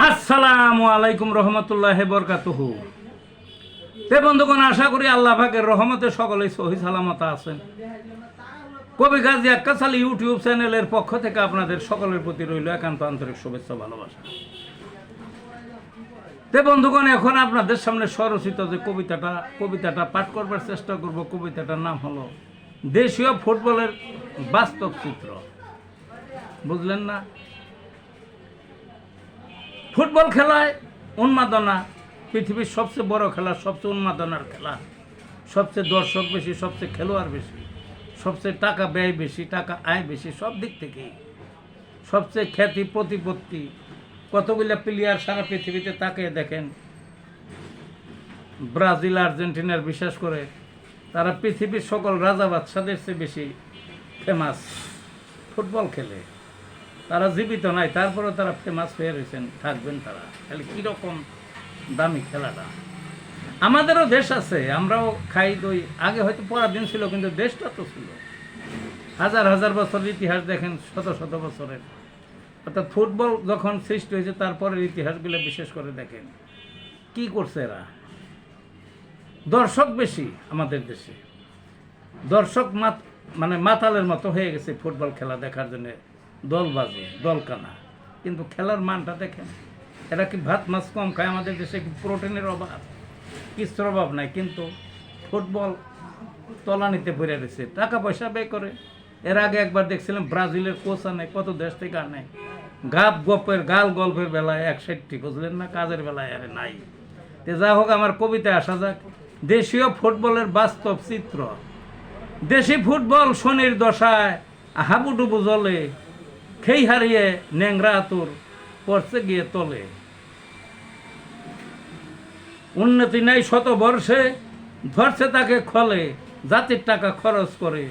আসসালামু আলাইকুম রহমতুল্লাহি বরকাতুহু। তে বন্ধুগণ, আশা করি আল্লাহ পাকের রহমতে সকলেই সহি সালামত আছেন। কবি গাজী আক্কাস আলী ইউটিউব চ্যানেলের পক্ষ থেকে আপনাদের সকলের প্রতি রইল একান্ত আন্তরিক শুভেচ্ছা ভালোবাসা। তে বন্ধুগণ, এখন আপনাদের সামনে স্বরচিত যে কবিতাটা পাঠ করবার চেষ্টা করব। কবিতাটার নাম হলো দেশীয় ফুটবলের বাস্তব চিত্র। বুঝলেন না? ফুটবল খেলায় উন্মাদনা, পৃথিবীর সবচেয়ে বড় খেলা, সবচেয়ে উন্মাদনার খেলা, সবচেয়ে দর্শক বেশি, সবচেয়ে খেলোয়াড় বেশি, সবচেয়ে টাকা ব্যয় বেশি, টাকা আয় বেশি, সব দিক থেকেই সবচেয়ে খ্যাতি প্রতিপত্তি, কতগুলো প্লেয়ার সারা পৃথিবীতে তাকিয়ে দেখেন। ব্রাজিল আর্জেন্টিনার বিশেষ করে তারা পৃথিবীর সকল রাজা বাদশাদের চেয়ে বেশি ফেমাস ফুটবল খেলে। তারা জীবিত নাই, তারপরেও তারা ফেমাস হয়ে রয়েছেন, থাকবেন তারা। তাহলে কীরকম দামি খেলাটা। আমাদেরও দেশ আছে, আমরাও খাই দই। আগে হয়তো পরাধীন ছিল, কিন্তু দেশটা তো ছিল। হাজার হাজার বছরের ইতিহাস দেখেন, শত শত বছরের। অর্থাৎ ফুটবল যখন সৃষ্টি হয়েছে তারপরের ইতিহাসগুলো বিশেষ করে দেখেন কি করছে এরা। দর্শক বেশি আমাদের দেশে, দর্শক মানে মাতালের মতো হয়ে গেছে ফুটবল খেলা দেখার জন্য। দলবাজি, দলকানা, কিন্তু খেলার মানটা দেখেন। এরা কি ভাত মাছ কম খায়? আমাদের দেশে কি প্রোটিনের অভাব? কিছুর অভাব নাই, কিন্তু ফুটবল তলানিতে পড়ে রয়েছে, টাকা পয়সা ব্যয় করে। এর আগে একবার দেখছিলাম ব্রাজিলের কোচ আনে, কত দেশ থেকে আনে। গাল গল্পের বেলায় 61, বুঝলেন না? কাজের বেলায় আরে নাই। তে যা হোক, আমার কবিতায় আসা যাক। দেশীয় ফুটবলের বাস্তব চিত্র। দেশি ফুটবল শনির দশায় হাবুডুবু জলে, খেই হারিয়ে ন্যাংরা আতুর পড়ছে গিয়ে তলে। উন্নতি নাই শত বর্ষে, ধরছে তাকে খলে, জাতির টাকা খরচ করে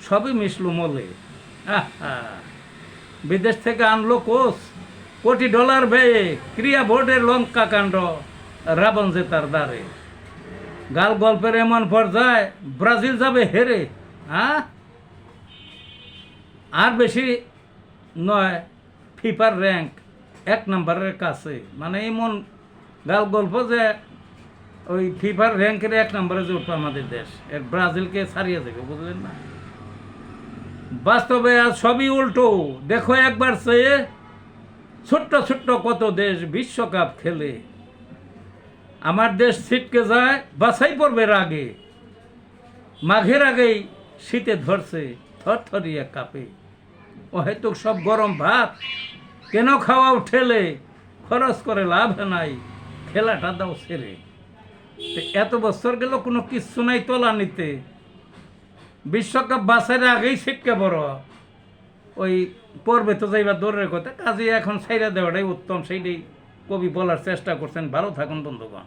সবই মিশলু মলে। বিদেশ থেকে আনলো কোচ, কোটি ডলার ব্যয়ে, ক্রিয়া বোর্ডের লঙ্কা কাণ্ড, রাবণ যে তার দ্বারে। গাল গল্পের এমন পর্যায়ে ব্রাজিল যাবে হেরে। আর বেশি নয়, ফিফার র্যাঙ্ক 1 নম্বরের কাছে। মানে এমন গাল গল্প যে ওই ফিফার র্যাঙ্কের 1 নম্বরে যে উঠবে আমাদের দেশ, এর ব্রাজিলকে ছাড়িয়ে দেবে, বুঝলেন না? বাস্তবে আজ সবই উল্টো। দেখো একবার চেয়ে, ছোট্ট ছোট্ট কত দেশ বিশ্বকাপ খেলে। আমার দেশ ছিটকে যায়, বাছাই পড়বে রাগে। মাঘের আগেই শীতে ধরছে, থরথরিয়ে কাঁপে। ও হয়তো সব গরম ভাত কেন খাওয়াও ঠেলে, খরচ করে লাভ নাই, খেলাটা দাও ছেড়ে। এত বছর গেল কোনো কিচ্ছু নাই তোলা নিতে। বিশ্বকাপ বাছাইয়ের আগেই ছিটকে বড়, ওই পর্বে তো যাইবা দৌড়ের কথা। কাজে এখন ছাইরা দেওয়াটাই উত্তম, সেইটাই কবি বলার চেষ্টা করছেন। ভালো থাকুন বন্ধুগণ।